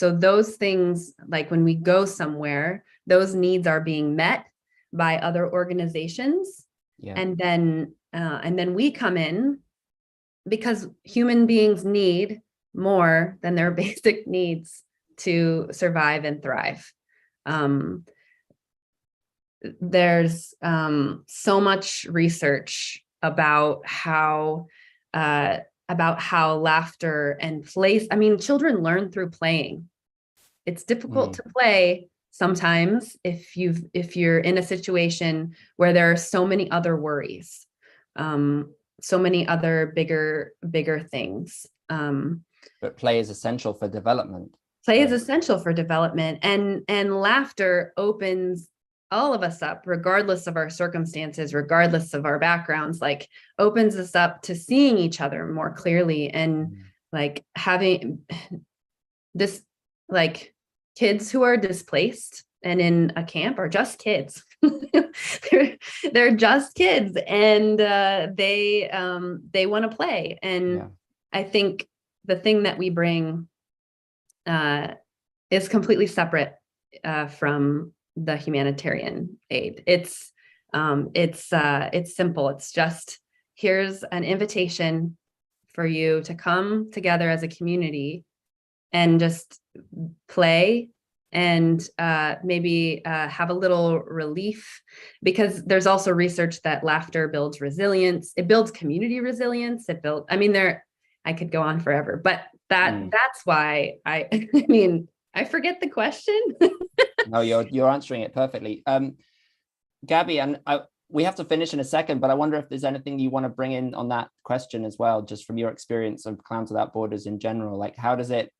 those things, like when we go somewhere, those needs are being met by other organizations. Yeah. And then we come in because human beings need more than their basic needs to survive and thrive. There's so much research about how laughter and play. I mean, children learn through playing. It's difficult to play sometimes if you're in a situation where there are so many other worries, so many other bigger things. But play is essential for development. Play is essential for development, and laughter opens all of us up, regardless of our circumstances, regardless of our backgrounds, like opens us up to seeing each other more clearly, and like having this, like kids who are displaced and in a camp are just kids. they're just kids, and they want to play. And I think the thing that we bring is completely separate from the humanitarian aid. It's simple. It's just, here's an invitation for you to come together as a community and just play and maybe have a little relief, because there's also research that laughter builds resilience. It builds community resilience. I could go on forever, but that's why I mean, I forget the question. No, you're answering it perfectly. Gabi, and we have to finish in a second, but I wonder if there's anything you want to bring in on that question as well, just from your experience of Clowns Without Borders in general. Like, how does it,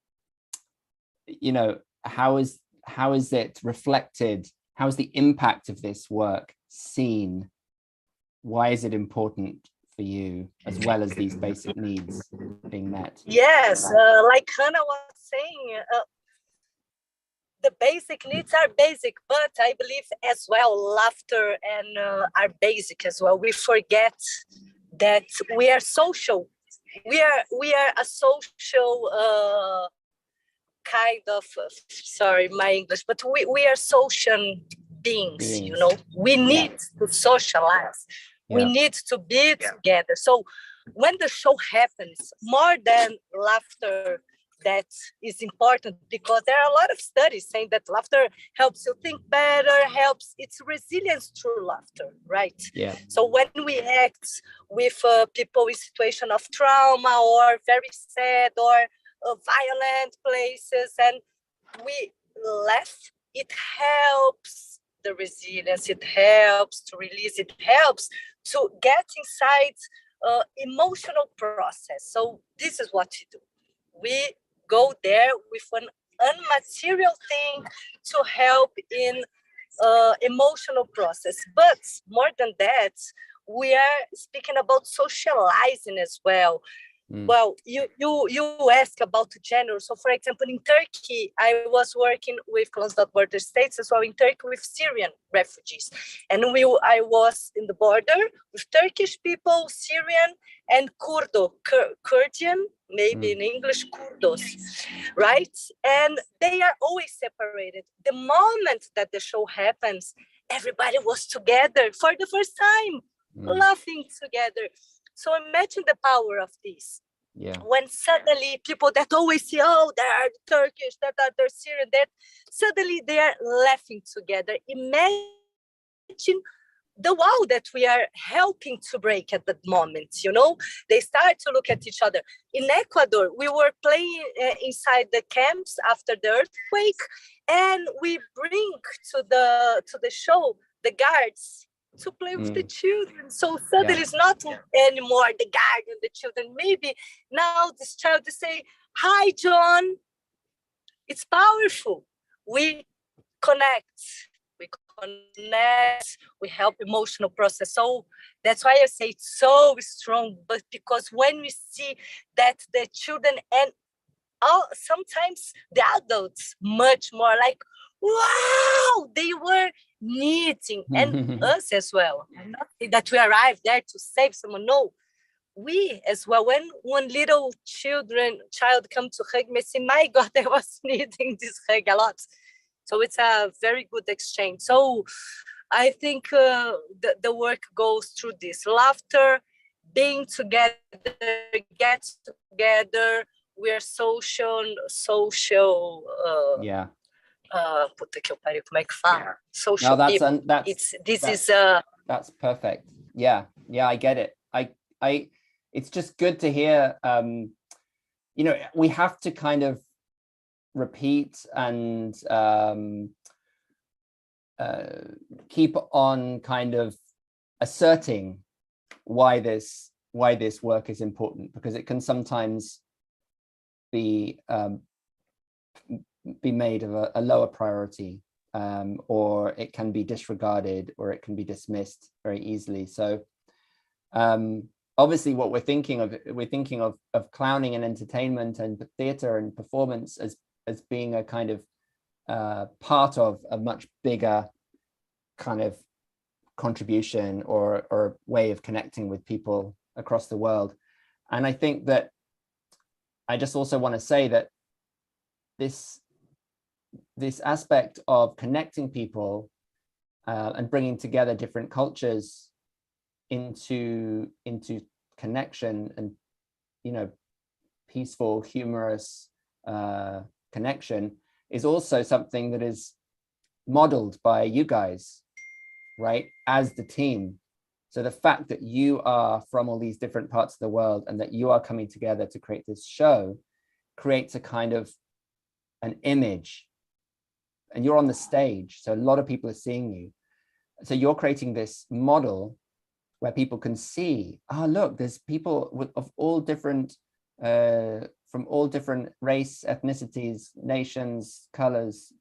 how is it reflected? How is the impact of this work seen? Why is it important for you, as well as these basic needs being met? Yes, like Hannah was saying, the basic needs are basic, but I believe as well, laughter and are basic as well. We forget that we are social. We are a social kind of, sorry, my English, but we are social beings. We need to socialize. We need to be together. So when the show happens, more than laughter, that is important, because there are a lot of studies saying that laughter helps you think better, it's resilience through laughter, right? Yeah. So when we act with people in situation of trauma or very sad or violent places, and we laugh, it helps the resilience, it helps to release, it helps to get inside emotional process. So this is what we do. We go there with an unmaterial thing to help in emotional process. But more than that, we are speaking about socializing as well. Well, you ask about gender. So, for example, in Turkey, I was working with Clowns Without Borders states as well in Turkey with Syrian refugees. And I was in the border with Turkish people, Syrian, and Kurdian, maybe in English, Kurdos, right? And they are always separated. The moment that the show happens, everybody was together for the first time, laughing together. So imagine the power of this. Yeah. When suddenly people that always say, oh, there are Turkish, that are the Syrian, that suddenly they are laughing together. Imagine the wall that we are helping to break at that moment, They start to look at each other. In Ecuador, we were playing inside the camps after the earthquake, and we bring to the show the guards to play with the children. So suddenly it's not anymore the guard and the children. Maybe now this child to say, hi, John. It's powerful. We connect, we help emotional process. So that's why I say it's so strong, but because when we see that the children and sometimes the adults much more like, wow, they were needing, and us as well. I'm not saying that we arrived there to save someone. No, we as well. When one little child come to hug me, say, my God, I was needing this hug a lot. So it's a very good exchange. So I think the work goes through this laughter, being together, get together. We're social. Yeah. Puta que eu pariu, como é que fala? Social No, that's people. That's perfect. Yeah, I get it. It's just good to hear. You know, we have to kind of repeat and keep on kind of asserting why this work is important, because it can sometimes be made of a lower priority, or it can be disregarded, or it can be dismissed very easily. So obviously what we're thinking of clowning and entertainment and theater and performance as being a kind of part of a much bigger kind of contribution or way of connecting with people across the world. And I think that I just also want to say that this aspect of connecting people and bringing together different cultures into connection and, you know, peaceful, humorous connection is also something that is modeled by you guys, right, as the team. So the fact that you are from all these different parts of the world and that you are coming together to create this show creates a kind of an image, and you're on the stage, so a lot of people are seeing you. So you're creating this model where people can see, oh, look, there's people of all different, from all different race, ethnicities, nations, colors,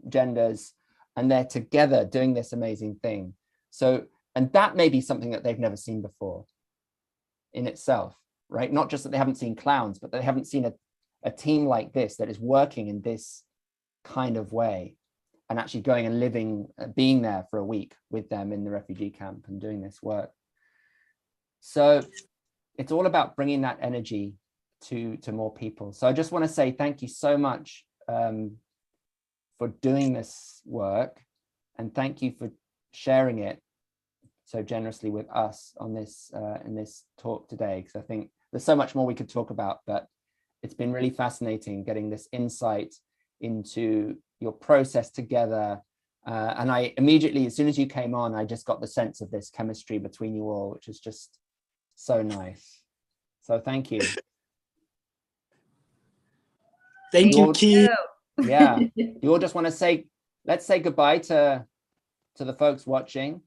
genders, and they're together doing this amazing thing. So, and that may be something that they've never seen before in itself, right? Not just that they haven't seen clowns, but they haven't seen a team like this that is working in this kind of way and actually going and living, being there for a week with them in the refugee camp and doing this work. So it's all about bringing that energy to more people. So I just want to say thank you so much for doing this work, and thank you for sharing it so generously with us on this in this talk today, because I think there's so much more we could talk about, but it's been really fascinating getting this insight into your process together. And I immediately, as soon as you came on, I just got the sense of this chemistry between you all, which is just so nice. So thank you. Thank you, Keith. Yeah, you all just want to say, let's say goodbye to the folks watching.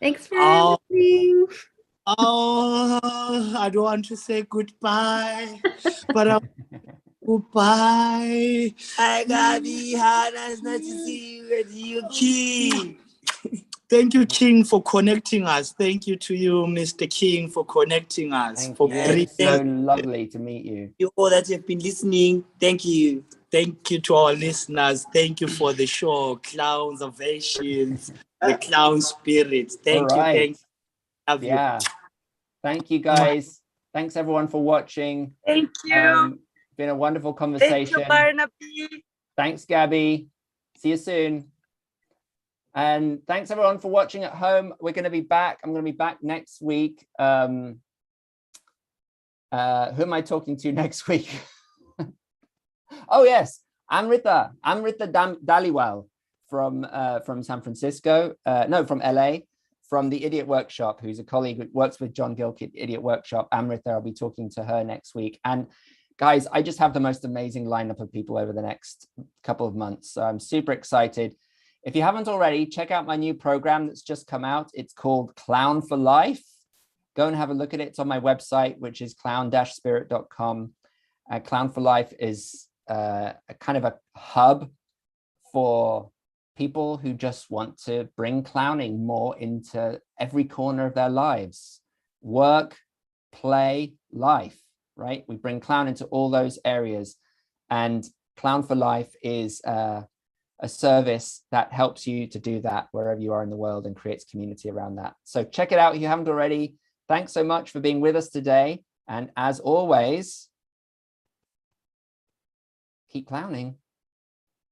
Thanks for listening. Oh, I don't want to say goodbye, but goodbye. Hi, Gabi. Hannah, it's nice to see you and you, King. Thank you, King, for connecting us. Thank you to you, Mr. King, for connecting us. Thank you. It's so lovely to meet you. You all that have been listening, thank you. Thank you to our listeners. Thank you for the show, Clownversations, the clown spirit. Thank you. Thank you. Love you. Thank you, guys. Thanks, everyone, for watching. Thank you. Been a wonderful conversation. Thank you, Barnaby. Thanks, Gabi. See you soon. And thanks, everyone, for watching at home. We're going to be back. I'm going to be back next week. Who am I talking to next week? Oh, yes, Amrita Daliwal from San Francisco. No, from LA, from the Idiot Workshop, who's a colleague who works with John Gilkit, Idiot Workshop. Amrita, I'll be talking to her next week. And guys, I just have the most amazing lineup of people over the next couple of months. So I'm super excited. If you haven't already, check out my new program that's just come out. It's called Clown for Life. Go and have a look at it. It's on my website, which is clown-spirit.com. Clown for Life is a kind of a hub for people who just want to bring clowning more into every corner of their lives. Work, play, life, right? We bring clown into all those areas. And Clown for Life is a service that helps you to do that wherever you are in the world and creates community around that. So check it out if you haven't already. Thanks so much for being with us today. And as always, keep clowning.